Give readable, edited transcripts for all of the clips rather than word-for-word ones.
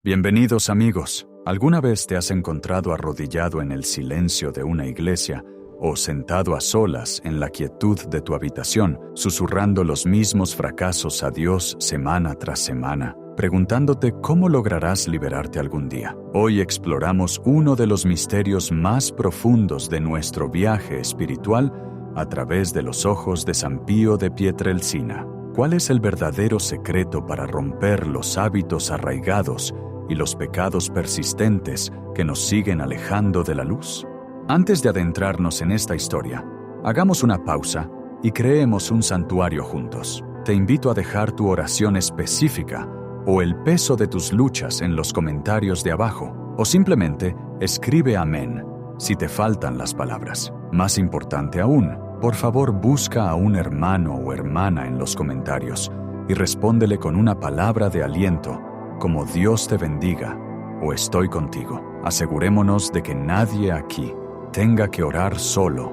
Bienvenidos amigos. ¿Alguna vez te has encontrado arrodillado en el silencio de una iglesia o sentado a solas en la quietud de tu habitación, susurrando los mismos fracasos a Dios semana tras semana, preguntándote cómo lograrás liberarte algún día? Hoy exploramos uno de los misterios más profundos de nuestro viaje espiritual a través de los ojos de San Pío de Pietrelcina. ¿Cuál es el verdadero secreto para romper los hábitos arraigados y los pecados persistentes que nos siguen alejando de la luz? Antes de adentrarnos en esta historia, hagamos una pausa y creemos un santuario juntos. Te invito a dejar tu oración específica o el peso de tus luchas en los comentarios de abajo, o simplemente escribe amén si te faltan las palabras. Más importante aún, por favor busca a un hermano o hermana en los comentarios y respóndele con una palabra de aliento, como Dios te bendiga o estoy contigo. Asegurémonos de que nadie aquí tenga que orar solo.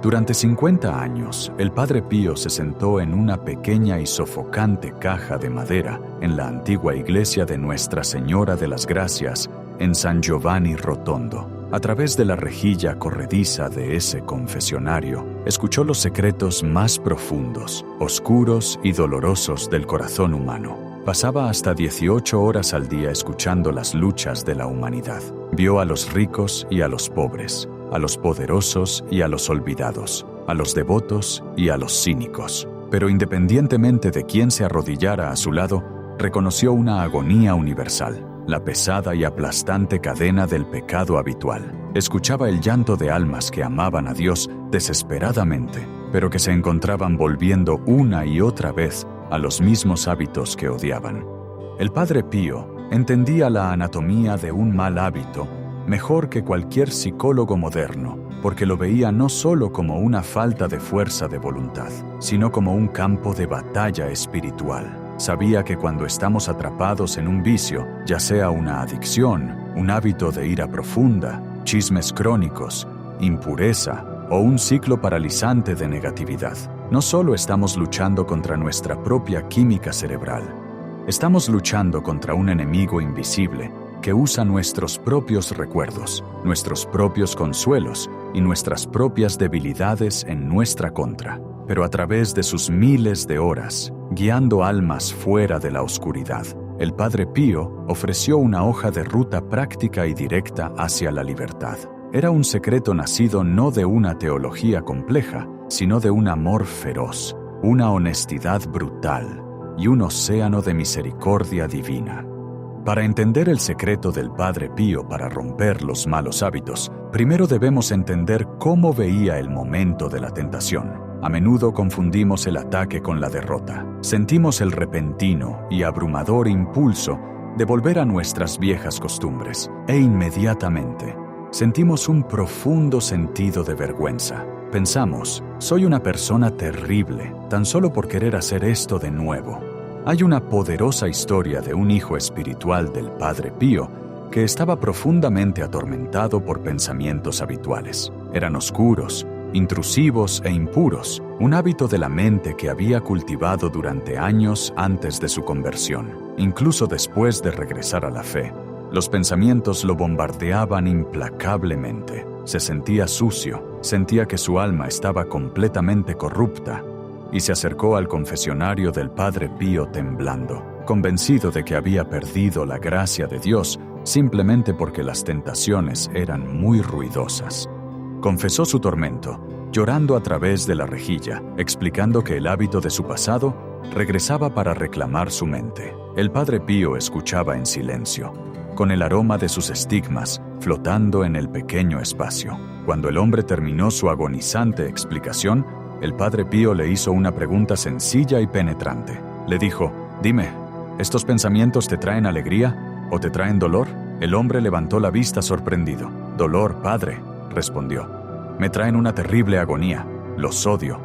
Durante 50 años, el Padre Pío se sentó en una pequeña y sofocante caja de madera en la antigua iglesia de Nuestra Señora de las Gracias en San Giovanni Rotondo. A través de la rejilla corrediza de ese confesionario, escuchó los secretos más profundos, oscuros y dolorosos del corazón humano. Pasaba hasta 18 horas al día escuchando las luchas de la humanidad. Vio a los ricos y a los pobres, a los poderosos y a los olvidados, a los devotos y a los cínicos. Pero independientemente de quién se arrodillara a su lado, reconoció una agonía universal, la pesada y aplastante cadena del pecado habitual. Escuchaba el llanto de almas que amaban a Dios desesperadamente, pero que se encontraban volviendo una y otra vez a los mismos hábitos que odiaban. El Padre Pío entendía la anatomía de un mal hábito mejor que cualquier psicólogo moderno, porque lo veía no solo como una falta de fuerza de voluntad, sino como un campo de batalla espiritual. Sabía que cuando estamos atrapados en un vicio, ya sea una adicción, un hábito de ira profunda, chismes crónicos, impureza o un ciclo paralizante de negatividad, no solo estamos luchando contra nuestra propia química cerebral, estamos luchando contra un enemigo invisible que usa nuestros propios recuerdos, nuestros propios consuelos y nuestras propias debilidades en nuestra contra, pero a través de sus miles de horas, guiando almas fuera de la oscuridad. El Padre Pío ofreció una hoja de ruta práctica y directa hacia la libertad. Era un secreto nacido no de una teología compleja, sino de un amor feroz, una honestidad brutal y un océano de misericordia divina. Para entender el secreto del Padre Pío para romper los malos hábitos, primero debemos entender cómo veía el momento de la tentación. A menudo confundimos el ataque con la derrota. Sentimos el repentino y abrumador impulso de volver a nuestras viejas costumbres, e inmediatamente sentimos un profundo sentido de vergüenza. Pensamos, soy una persona terrible, tan solo por querer hacer esto de nuevo. Hay una poderosa historia de un hijo espiritual del Padre Pío que estaba profundamente atormentado por pensamientos habituales. Eran oscuros, intrusivos e impuros, un hábito de la mente que había cultivado durante años antes de su conversión. Incluso después de regresar a la fe, los pensamientos lo bombardeaban implacablemente. Se sentía sucio, sentía que su alma estaba completamente corrupta, y se acercó al confesionario del Padre Pío temblando, convencido de que había perdido la gracia de Dios simplemente porque las tentaciones eran muy ruidosas. Confesó su tormento, llorando a través de la rejilla, explicando que el hábito de su pasado regresaba para reclamar su mente. El Padre Pío escuchaba en silencio, con el aroma de sus estigmas flotando en el pequeño espacio. Cuando el hombre terminó su agonizante explicación, el Padre Pío le hizo una pregunta sencilla y penetrante. Le dijo, «Dime, ¿estos pensamientos te traen alegría o te traen dolor?» El hombre levantó la vista sorprendido. «Dolor, Padre», respondió. «Me traen una terrible agonía. Los odio».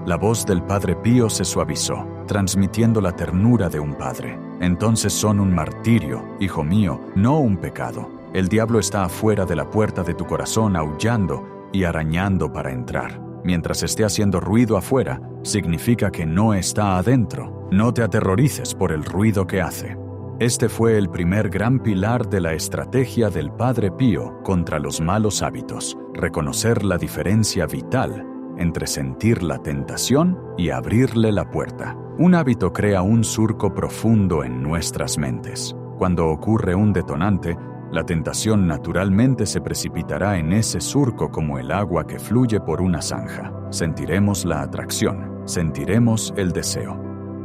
La voz del Padre Pío se suavizó, transmitiendo la ternura de un padre. «Entonces son un martirio, hijo mío, no un pecado. El diablo está afuera de la puerta de tu corazón aullando y arañando para entrar. Mientras esté haciendo ruido afuera, significa que no está adentro. No te aterrorices por el ruido que hace». Este fue el primer gran pilar de la estrategia del Padre Pío contra los malos hábitos: reconocer la diferencia vital entre sentir la tentación y abrirle la puerta. Un hábito crea un surco profundo en nuestras mentes. Cuando ocurre un detonante, la tentación naturalmente se precipitará en ese surco como el agua que fluye por una zanja. Sentiremos la atracción, sentiremos el deseo,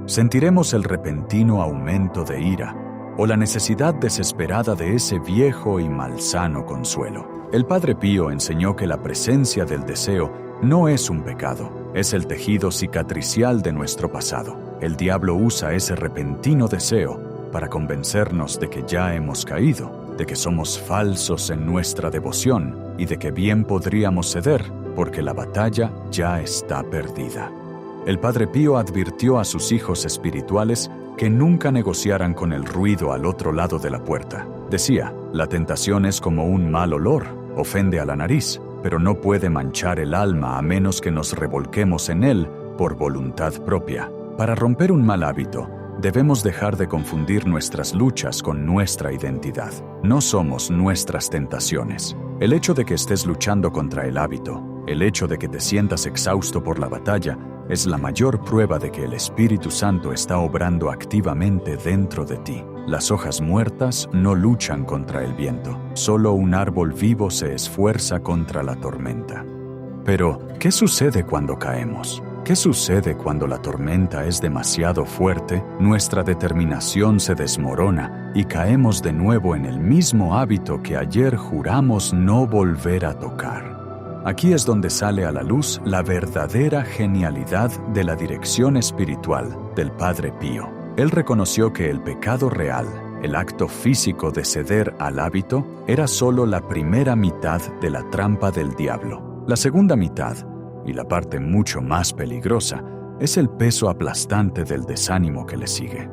sentiremos el repentino aumento de ira o la necesidad desesperada de ese viejo y malsano consuelo. El Padre Pío enseñó que la presencia del deseo no es un pecado, es el tejido cicatricial de nuestro pasado. El diablo usa ese repentino deseo para convencernos de que ya hemos caído, de que somos falsos en nuestra devoción y de que bien podríamos ceder porque la batalla ya está perdida. El Padre Pío advirtió a sus hijos espirituales que nunca negociaran con el ruido al otro lado de la puerta. Decía, la tentación es como un mal olor, ofende a la nariz, pero no puede manchar el alma a menos que nos revolquemos en él por voluntad propia. Para romper un mal hábito, debemos dejar de confundir nuestras luchas con nuestra identidad. No somos nuestras tentaciones. El hecho de que estés luchando contra el hábito, el hecho de que te sientas exhausto por la batalla, es la mayor prueba de que el Espíritu Santo está obrando activamente dentro de ti. Las hojas muertas no luchan contra el viento. Solo un árbol vivo se esfuerza contra la tormenta. Pero, ¿qué sucede cuando caemos? ¿Qué sucede cuando la tormenta es demasiado fuerte, nuestra determinación se desmorona y caemos de nuevo en el mismo hábito que ayer juramos no volver a tocar? Aquí es donde sale a la luz la verdadera genialidad de la dirección espiritual del Padre Pío. Él reconoció que el pecado real, el acto físico de ceder al hábito, era solo la primera mitad de la trampa del diablo. La segunda mitad, y la parte mucho más peligrosa, es el peso aplastante del desánimo que le sigue.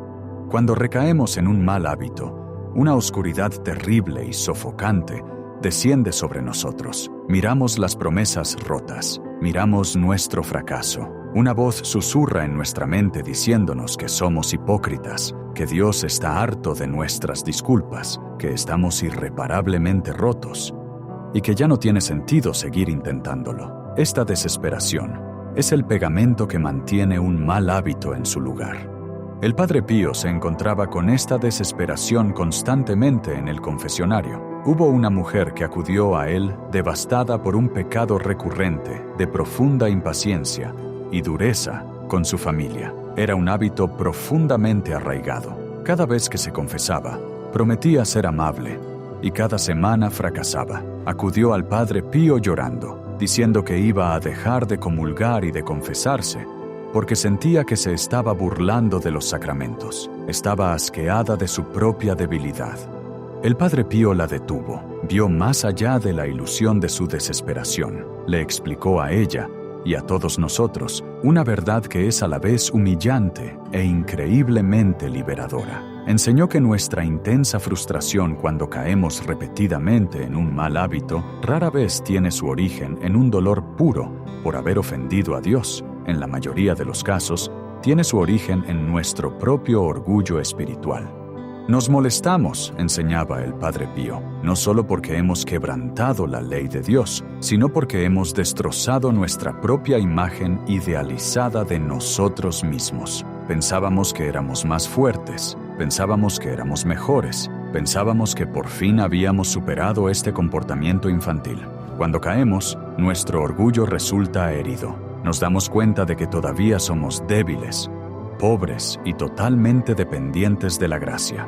Cuando recaemos en un mal hábito, una oscuridad terrible y sofocante desciende sobre nosotros. Miramos las promesas rotas, miramos nuestro fracaso. Una voz susurra en nuestra mente diciéndonos que somos hipócritas, que Dios está harto de nuestras disculpas, que estamos irreparablemente rotos y que ya no tiene sentido seguir intentándolo. Esta desesperación es el pegamento que mantiene un mal hábito en su lugar. El Padre Pío se encontraba con esta desesperación constantemente en el confesionario. Hubo una mujer que acudió a él devastada por un pecado recurrente de profunda impaciencia y dureza con su familia. Era un hábito profundamente arraigado. Cada vez que se confesaba, prometía ser amable y cada semana fracasaba. Acudió al Padre Pío llorando, diciendo que iba a dejar de comulgar y de confesarse porque sentía que se estaba burlando de los sacramentos. Estaba asqueada de su propia debilidad. El Padre Pío la detuvo, vio más allá de la ilusión de su desesperación. Le explicó a ella y a todos nosotros una verdad que es a la vez humillante e increíblemente liberadora. Enseñó que nuestra intensa frustración cuando caemos repetidamente en un mal hábito rara vez tiene su origen en un dolor puro por haber ofendido a Dios. En la mayoría de los casos, tiene su origen en nuestro propio orgullo espiritual. Nos molestamos, enseñaba el Padre Pío, no solo porque hemos quebrantado la ley de Dios, sino porque hemos destrozado nuestra propia imagen idealizada de nosotros mismos. Pensábamos que éramos más fuertes, pensábamos que éramos mejores, pensábamos que por fin habíamos superado este comportamiento infantil. Cuando caemos, nuestro orgullo resulta herido. Nos damos cuenta de que todavía somos débiles, pobres y totalmente dependientes de la gracia.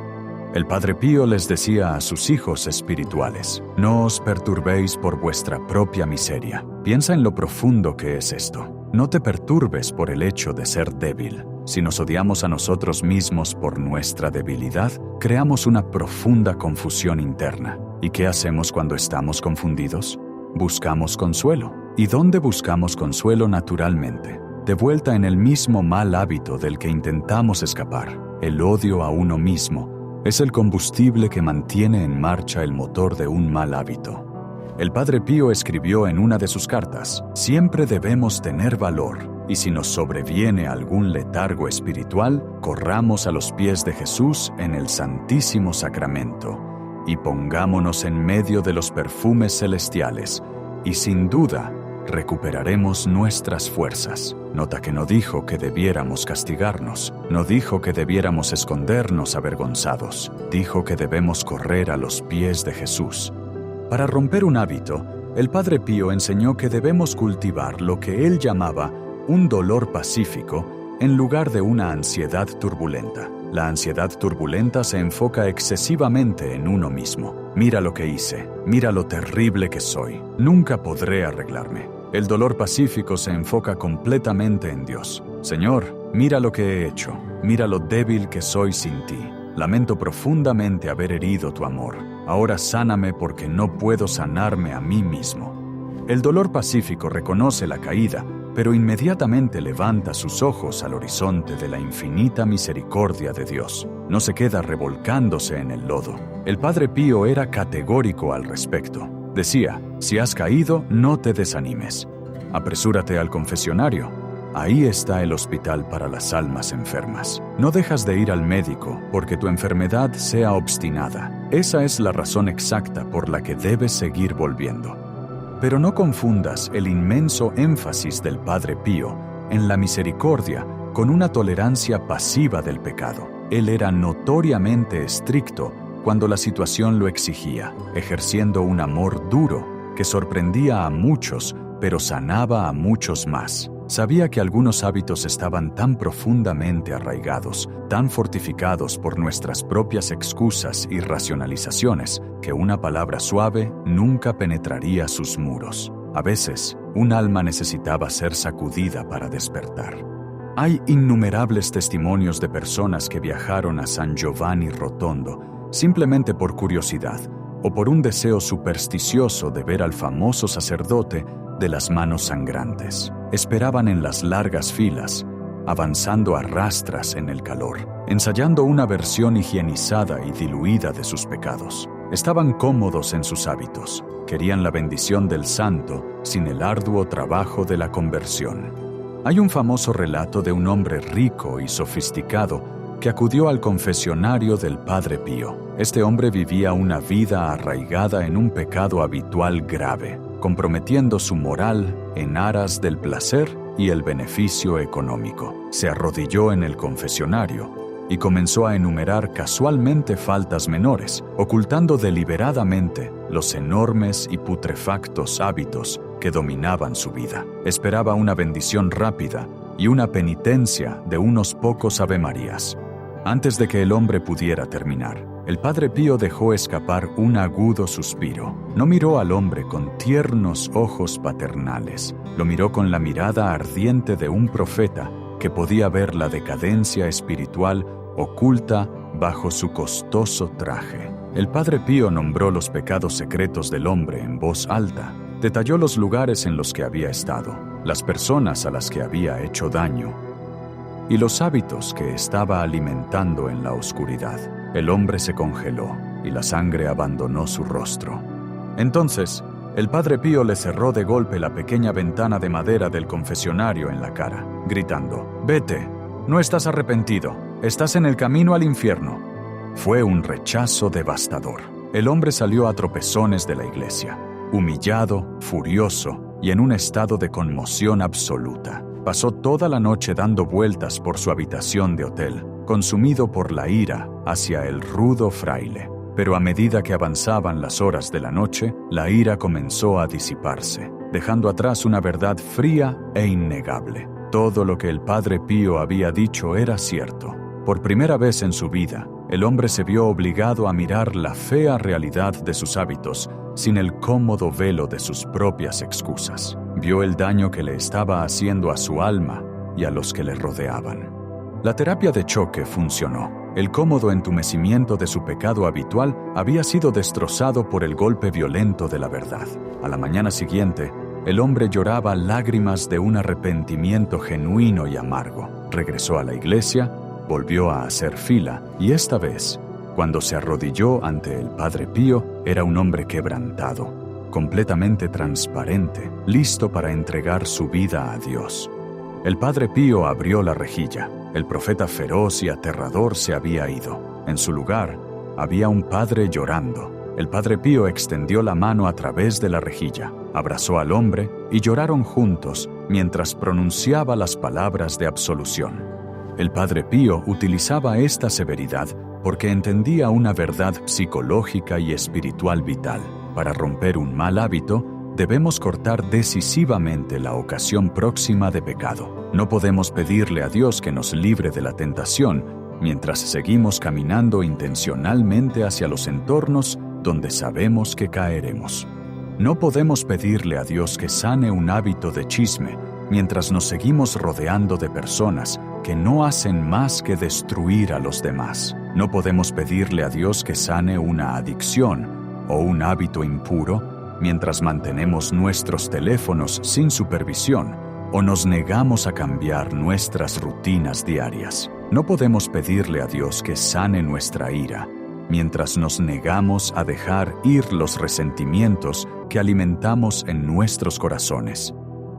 El Padre Pío les decía a sus hijos espirituales: no os perturbéis por vuestra propia miseria. Piensa en lo profundo que es esto. No te perturbes por el hecho de ser débil. Si nos odiamos a nosotros mismos por nuestra debilidad, creamos una profunda confusión interna. ¿Y qué hacemos cuando estamos confundidos? Buscamos consuelo. ¿Y dónde buscamos consuelo naturalmente? De vuelta en el mismo mal hábito del que intentamos escapar. El odio a uno mismo es el combustible que mantiene en marcha el motor de un mal hábito. El Padre Pío escribió en una de sus cartas: siempre debemos tener valor, y si nos sobreviene algún letargo espiritual, corramos a los pies de Jesús en el Santísimo Sacramento, y pongámonos en medio de los perfumes celestiales, y sin duda recuperaremos nuestras fuerzas. Nota que no dijo que debiéramos castigarnos, no dijo que debiéramos escondernos avergonzados, dijo que debemos correr a los pies de Jesús. Para romper un hábito, el Padre Pío enseñó que debemos cultivar lo que él llamaba un dolor pacífico en lugar de una ansiedad turbulenta. La ansiedad turbulenta se enfoca excesivamente en uno mismo. Mira lo que hice, mira lo terrible que soy, nunca podré arreglarme. El dolor pacífico se enfoca completamente en Dios. Señor, mira lo que he hecho, mira lo débil que soy sin ti. Lamento profundamente haber herido tu amor. Ahora sáname porque no puedo sanarme a mí mismo. El dolor pacífico reconoce la caída, pero inmediatamente levanta sus ojos al horizonte de la infinita misericordia de Dios. No se queda revolcándose en el lodo. El Padre Pío era categórico al respecto. Decía: si has caído, no te desanimes. Apresúrate al confesionario. Ahí está el hospital para las almas enfermas. No dejas de ir al médico porque tu enfermedad sea obstinada. Esa es la razón exacta por la que debes seguir volviendo. Pero no confundas el inmenso énfasis del Padre Pío en la misericordia con una tolerancia pasiva del pecado. Él era notoriamente estricto cuando la situación lo exigía, ejerciendo un amor duro que sorprendía a muchos, pero sanaba a muchos más. Sabía que algunos hábitos estaban tan profundamente arraigados, tan fortificados por nuestras propias excusas y racionalizaciones, que una palabra suave nunca penetraría sus muros. A veces, un alma necesitaba ser sacudida para despertar. Hay innumerables testimonios de personas que viajaron a San Giovanni Rotondo simplemente por curiosidad o por un deseo supersticioso de ver al famoso sacerdote de las manos sangrantes. Esperaban en las largas filas, avanzando a rastras en el calor, ensayando una versión higienizada y diluida de sus pecados. Estaban cómodos en sus hábitos, querían la bendición del santo sin el arduo trabajo de la conversión. Hay un famoso relato de un hombre rico y sofisticado que acudió al confesionario del Padre Pío. Este hombre vivía una vida arraigada en un pecado habitual grave, comprometiendo su moral en aras del placer y el beneficio económico. Se arrodilló en el confesionario y comenzó a enumerar casualmente faltas menores, ocultando deliberadamente los enormes y putrefactos hábitos que dominaban su vida. Esperaba una bendición rápida y una penitencia de unos pocos avemarías. Antes de que el hombre pudiera terminar, el Padre Pío dejó escapar un agudo suspiro. No miró al hombre con tiernos ojos paternales, lo miró con la mirada ardiente de un profeta que podía ver la decadencia espiritual oculta bajo su costoso traje. El Padre Pío nombró los pecados secretos del hombre en voz alta, detalló los lugares en los que había estado, las personas a las que había hecho daño y los hábitos que estaba alimentando en la oscuridad. El hombre se congeló y la sangre abandonó su rostro. Entonces, el Padre Pío le cerró de golpe la pequeña ventana de madera del confesionario en la cara, gritando: «Vete, no estás arrepentido, estás en el camino al infierno». Fue un rechazo devastador. El hombre salió a tropezones de la iglesia, humillado, furioso y en un estado de conmoción absoluta. Pasó toda la noche dando vueltas por su habitación de hotel, consumido por la ira hacia el rudo fraile. Pero a medida que avanzaban las horas de la noche, la ira comenzó a disiparse, dejando atrás una verdad fría e innegable. Todo lo que el Padre Pío había dicho era cierto. Por primera vez en su vida, el hombre se vio obligado a mirar la fea realidad de sus hábitos sin el cómodo velo de sus propias excusas. Vio el daño que le estaba haciendo a su alma y a los que le rodeaban. La terapia de choque funcionó. El cómodo entumecimiento de su pecado habitual había sido destrozado por el golpe violento de la verdad. A la mañana siguiente, el hombre lloraba lágrimas de un arrepentimiento genuino y amargo. Regresó a la iglesia, volvió a hacer fila y esta vez, cuando se arrodilló ante el Padre Pío, era un hombre quebrantado, completamente transparente, listo para entregar su vida a Dios. El Padre Pío abrió la rejilla. El profeta feroz y aterrador se había ido. En su lugar, había un padre llorando. El Padre Pío extendió la mano a través de la rejilla, abrazó al hombre y lloraron juntos mientras pronunciaba las palabras de absolución. El Padre Pío utilizaba esta severidad porque entendía una verdad psicológica y espiritual vital. Para romper un mal hábito, debemos cortar decisivamente la ocasión próxima de pecado. No podemos pedirle a Dios que nos libre de la tentación mientras seguimos caminando intencionalmente hacia los entornos donde sabemos que caeremos. No podemos pedirle a Dios que sane un hábito de chisme mientras nos seguimos rodeando de personas que no hacen más que destruir a los demás. No podemos pedirle a Dios que sane una adicción o un hábito impuro mientras mantenemos nuestros teléfonos sin supervisión o nos negamos a cambiar nuestras rutinas diarias. No podemos pedirle a Dios que sane nuestra ira mientras nos negamos a dejar ir los resentimientos que alimentamos en nuestros corazones.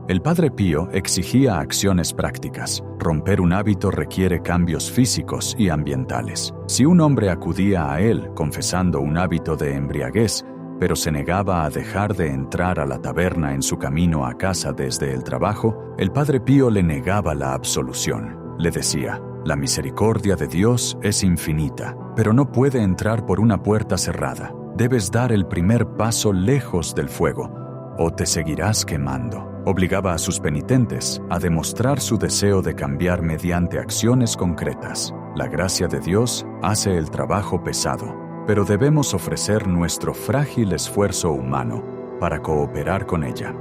El Padre Pío exigía acciones prácticas. Romper un hábito requiere cambios físicos y ambientales. Si un hombre acudía a él confesando un hábito de embriaguez, pero se negaba a dejar de entrar a la taberna en su camino a casa desde el trabajo, el Padre Pío le negaba la absolución. Le decía: la misericordia de Dios es infinita, pero no puede entrar por una puerta cerrada. Debes dar el primer paso lejos del fuego, o te seguirás quemando. Obligaba a sus penitentes a demostrar su deseo de cambiar mediante acciones concretas. La gracia de Dios hace el trabajo pesado, pero debemos ofrecer nuestro frágil esfuerzo humano para cooperar con ella.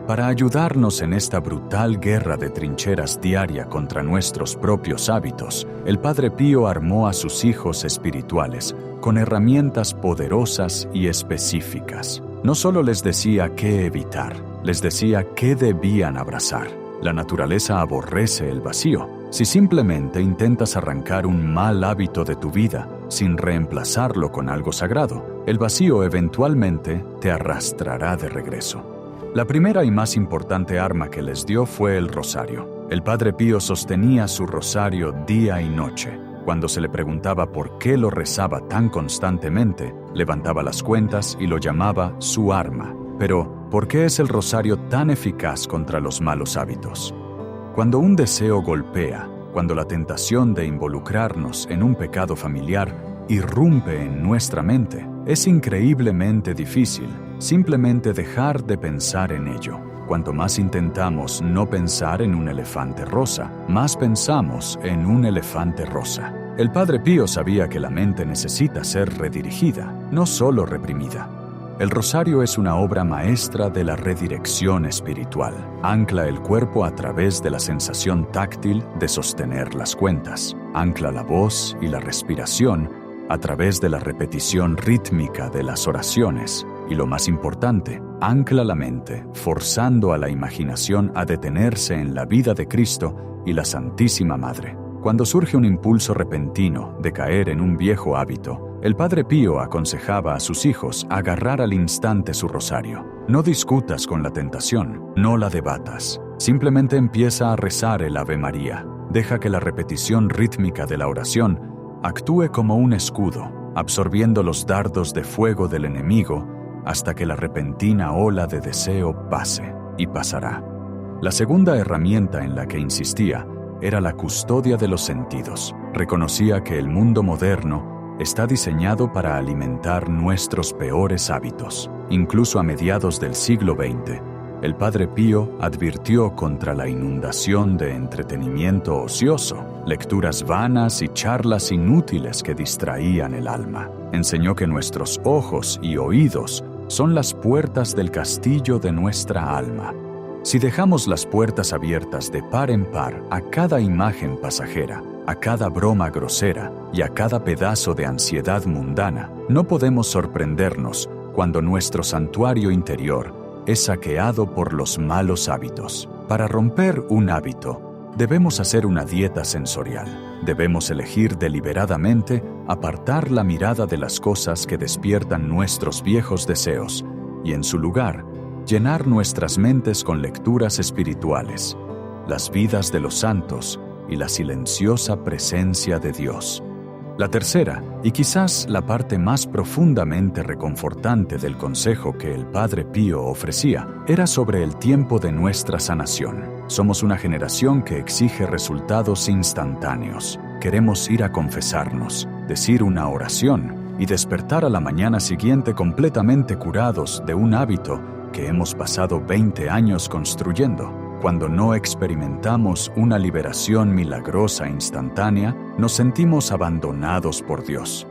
Para ayudarnos en esta brutal guerra de trincheras diaria contra nuestros propios hábitos, el Padre Pío armó a sus hijos espirituales con herramientas poderosas y específicas. No solo les decía qué evitar, les decía qué debían abrazar. La naturaleza aborrece el vacío. Si simplemente intentas arrancar un mal hábito de tu vida sin reemplazarlo con algo sagrado, el vacío eventualmente te arrastrará de regreso. La primera y más importante arma que les dio fue el rosario. El Padre Pío sostenía su rosario día y noche. Cuando se le preguntaba por qué lo rezaba tan constantemente, levantaba las cuentas y lo llamaba su arma. Pero, ¿por qué es el rosario tan eficaz contra los malos hábitos? Cuando un deseo golpea, cuando la tentación de involucrarnos en un pecado familiar irrumpe en nuestra mente, es increíblemente difícil simplemente dejar de pensar en ello. Cuanto más intentamos no pensar en un elefante rosa, más pensamos en un elefante rosa. El Padre Pío sabía que la mente necesita ser redirigida, no solo reprimida. El rosario es una obra maestra de la redirección espiritual. Ancla el cuerpo a través de la sensación táctil de sostener las cuentas. Ancla la voz y la respiración a través de la repetición rítmica de las oraciones. Y lo más importante, ancla la mente, forzando a la imaginación a detenerse en la vida de Cristo y la Santísima Madre. Cuando surge un impulso repentino de caer en un viejo hábito, el Padre Pío aconsejaba a sus hijos agarrar al instante su rosario. No discutas con la tentación, no la debatas. Simplemente empieza a rezar el Ave María. Deja que la repetición rítmica de la oración actúe como un escudo, absorbiendo los dardos de fuego del enemigo hasta que la repentina ola de deseo pase, y pasará. La segunda herramienta en la que insistía era la custodia de los sentidos. Reconocía que el mundo moderno está diseñado para alimentar nuestros peores hábitos. Incluso a mediados del siglo XX, el Padre Pío advirtió contra la inundación de entretenimiento ocioso, lecturas vanas y charlas inútiles que distraían el alma. Enseñó que nuestros ojos y oídos son las puertas del castillo de nuestra alma. Si dejamos las puertas abiertas de par en par a cada imagen pasajera, a cada broma grosera y a cada pedazo de ansiedad mundana, no podemos sorprendernos cuando nuestro santuario interior es saqueado por los malos hábitos. Para romper un hábito, debemos hacer una dieta sensorial. Debemos elegir deliberadamente apartar la mirada de las cosas que despiertan nuestros viejos deseos y en su lugar, llenar nuestras mentes con lecturas espirituales, las vidas de los santos y la silenciosa presencia de Dios. La tercera, y quizás la parte más profundamente reconfortante del consejo que el Padre Pío ofrecía, era sobre el tiempo de nuestra sanación. Somos una generación que exige resultados instantáneos. Queremos ir a confesarnos, decir una oración y despertar a la mañana siguiente completamente curados de un hábito que hemos pasado 20 años construyendo. Cuando no experimentamos una liberación milagrosa instantánea, nos sentimos abandonados por Dios.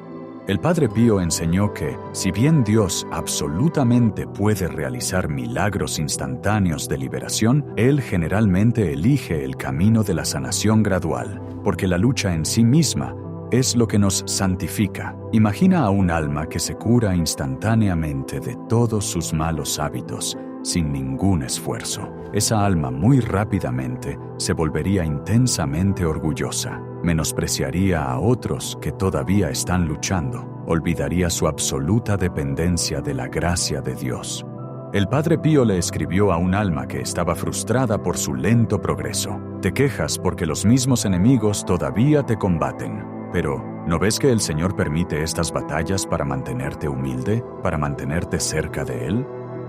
El Padre Pío enseñó que, si bien Dios absolutamente puede realizar milagros instantáneos de liberación, Él generalmente elige el camino de la sanación gradual, porque la lucha en sí misma es lo que nos santifica. Imagina a un alma que se cura instantáneamente de todos sus malos hábitos, sin ningún esfuerzo. Esa alma muy rápidamente se volvería intensamente orgullosa, menospreciaría a otros que todavía están luchando, olvidaría su absoluta dependencia de la gracia de Dios. El Padre Pío le escribió a un alma que estaba frustrada por su lento progreso: te quejas porque los mismos enemigos todavía te combaten, pero ¿no ves que el Señor permite estas batallas para mantenerte humilde, para mantenerte cerca de Él?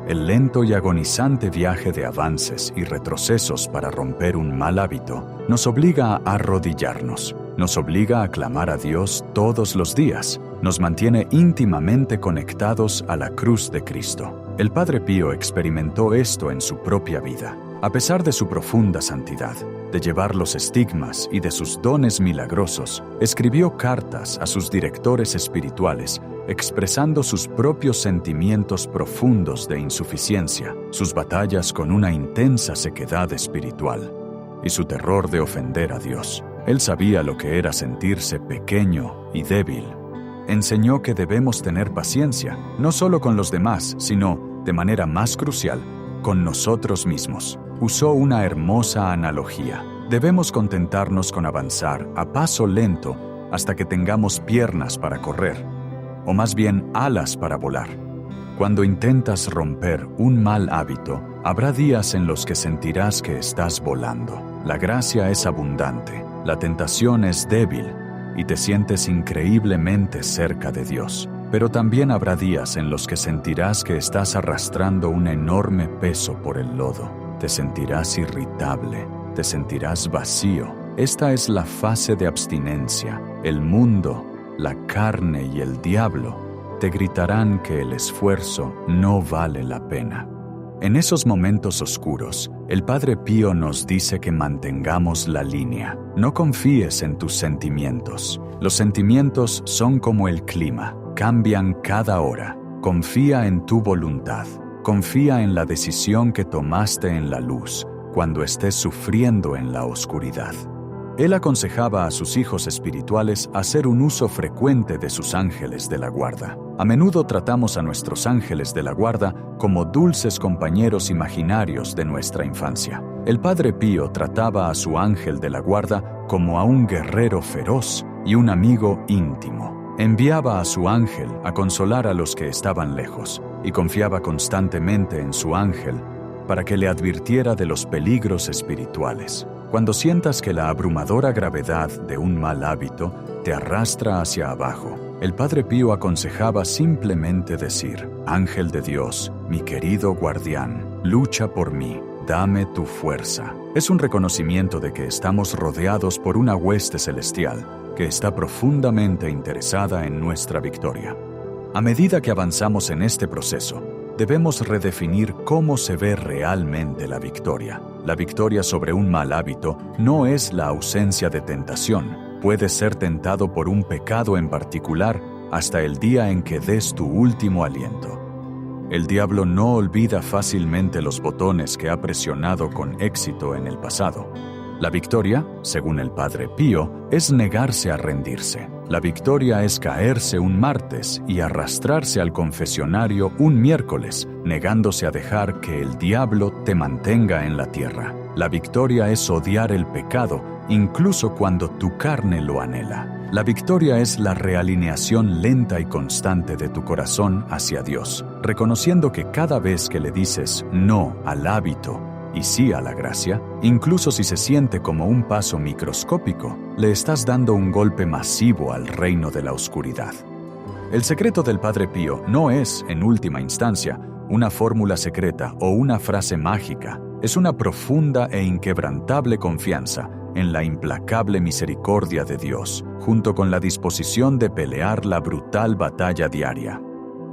El lento y agonizante viaje de avances y retrocesos para romper un mal hábito nos obliga a arrodillarnos, nos obliga a clamar a Dios todos los días, nos mantiene íntimamente conectados a la cruz de Cristo. El Padre Pío experimentó esto en su propia vida. A pesar de su profunda santidad, de llevar los estigmas y de sus dones milagrosos, escribió cartas a sus directores espirituales expresando sus propios sentimientos profundos de insuficiencia, sus batallas con una intensa sequedad espiritual y su terror de ofender a Dios. Él sabía lo que era sentirse pequeño y débil. Enseñó que debemos tener paciencia, no solo con los demás, sino, de manera más crucial, con nosotros mismos. Usó una hermosa analogía. Debemos contentarnos con avanzar a paso lento hasta que tengamos piernas para correr, o más bien alas para volar. Cuando intentas romper un mal hábito, habrá días en los que sentirás que estás volando. La gracia es abundante, la tentación es débil y te sientes increíblemente cerca de Dios. Pero también habrá días en los que sentirás que estás arrastrando un enorme peso por el lodo. Te sentirás irritable, te sentirás vacío. Esta es la fase de abstinencia. El mundo, la carne y el diablo te gritarán que el esfuerzo no vale la pena. En esos momentos oscuros, el Padre Pío nos dice que mantengamos la línea. No confíes en tus sentimientos. Los sentimientos son como el clima, cambian cada hora. Confía en tu voluntad. Confía en la decisión que tomaste en la luz, cuando estés sufriendo en la oscuridad. Él aconsejaba a sus hijos espirituales hacer un uso frecuente de sus ángeles de la guarda. A menudo tratamos a nuestros ángeles de la guarda como dulces compañeros imaginarios de nuestra infancia. El Padre Pío trataba a su ángel de la guarda como a un guerrero feroz y un amigo íntimo. Enviaba a su ángel a consolar a los que estaban lejos y confiaba constantemente en su ángel para que le advirtiera de los peligros espirituales. Cuando sientas que la abrumadora gravedad de un mal hábito te arrastra hacia abajo, el Padre Pío aconsejaba simplemente decir: Ángel de Dios, mi querido guardián, lucha por mí, dame tu fuerza. Es un reconocimiento de que estamos rodeados por una hueste celestial que está profundamente interesada en nuestra victoria. A medida que avanzamos en este proceso, debemos redefinir cómo se ve realmente la victoria. La victoria sobre un mal hábito no es la ausencia de tentación. Puedes ser tentado por un pecado en particular hasta el día en que des tu último aliento. El diablo no olvida fácilmente los botones que ha presionado con éxito en el pasado. La victoria, según el Padre Pío, es negarse a rendirse. La victoria es caerse un martes y arrastrarse al confesionario un miércoles, negándose a dejar que el diablo te mantenga en la tierra. La victoria es odiar el pecado, incluso cuando tu carne lo anhela. La victoria es la realineación lenta y constante de tu corazón hacia Dios, reconociendo que cada vez que le dices no al hábito y sí a la gracia, incluso si se siente como un paso microscópico, le estás dando un golpe masivo al reino de la oscuridad. El secreto del Padre Pío no es, en última instancia, una fórmula secreta o una frase mágica. Es una profunda e inquebrantable confianza en la implacable misericordia de Dios, junto con la disposición de pelear la brutal batalla diaria.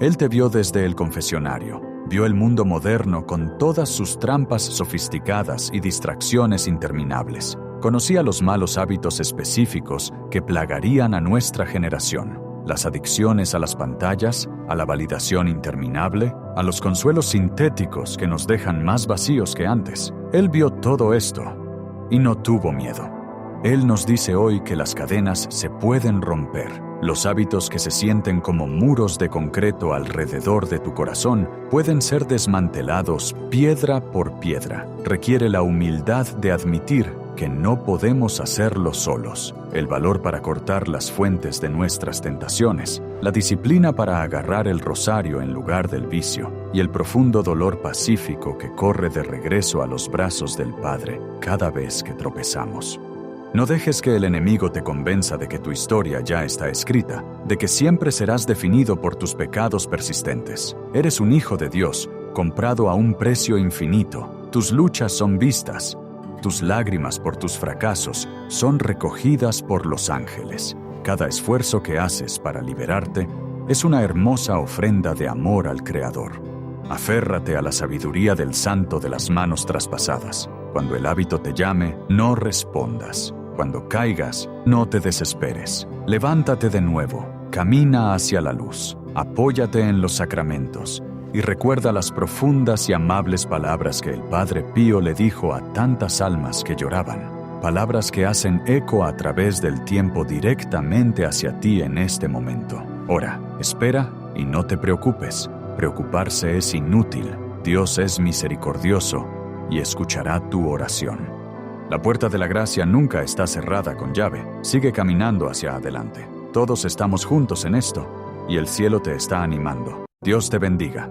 Él te vio desde el confesionario, vio el mundo moderno con todas sus trampas sofisticadas y distracciones interminables. Conocía los malos hábitos específicos que plagarían a nuestra generación. Las adicciones a las pantallas, a la validación interminable, a los consuelos sintéticos que nos dejan más vacíos que antes. Él vio todo esto y no tuvo miedo. Él nos dice hoy que las cadenas se pueden romper. Los hábitos que se sienten como muros de concreto alrededor de tu corazón pueden ser desmantelados piedra por piedra. Requiere la humildad de admitir que no podemos hacerlo solos, el valor para cortar las fuentes de nuestras tentaciones, la disciplina para agarrar el rosario en lugar del vicio, y el profundo dolor pacífico que corre de regreso a los brazos del Padre cada vez que tropezamos. No dejes que el enemigo te convenza de que tu historia ya está escrita, de que siempre serás definido por tus pecados persistentes. Eres un hijo de Dios, comprado a un precio infinito. Tus luchas son vistas. Tus lágrimas por tus fracasos son recogidas por los ángeles. Cada esfuerzo que haces para liberarte es una hermosa ofrenda de amor al Creador. Aférrate a la sabiduría del santo de las manos traspasadas. Cuando el hábito te llame, no respondas. Cuando caigas, no te desesperes. Levántate de nuevo, camina hacia la luz, apóyate en los sacramentos y recuerda las profundas y amables palabras que el Padre Pío le dijo a tantas almas que lloraban, palabras que hacen eco a través del tiempo directamente hacia ti en este momento. Ora, espera y no te preocupes. Preocuparse es inútil. Dios es misericordioso y escuchará tu oración. La puerta de la gracia nunca está cerrada con llave. Sigue caminando hacia adelante. Todos estamos juntos en esto y el cielo te está animando. Dios te bendiga.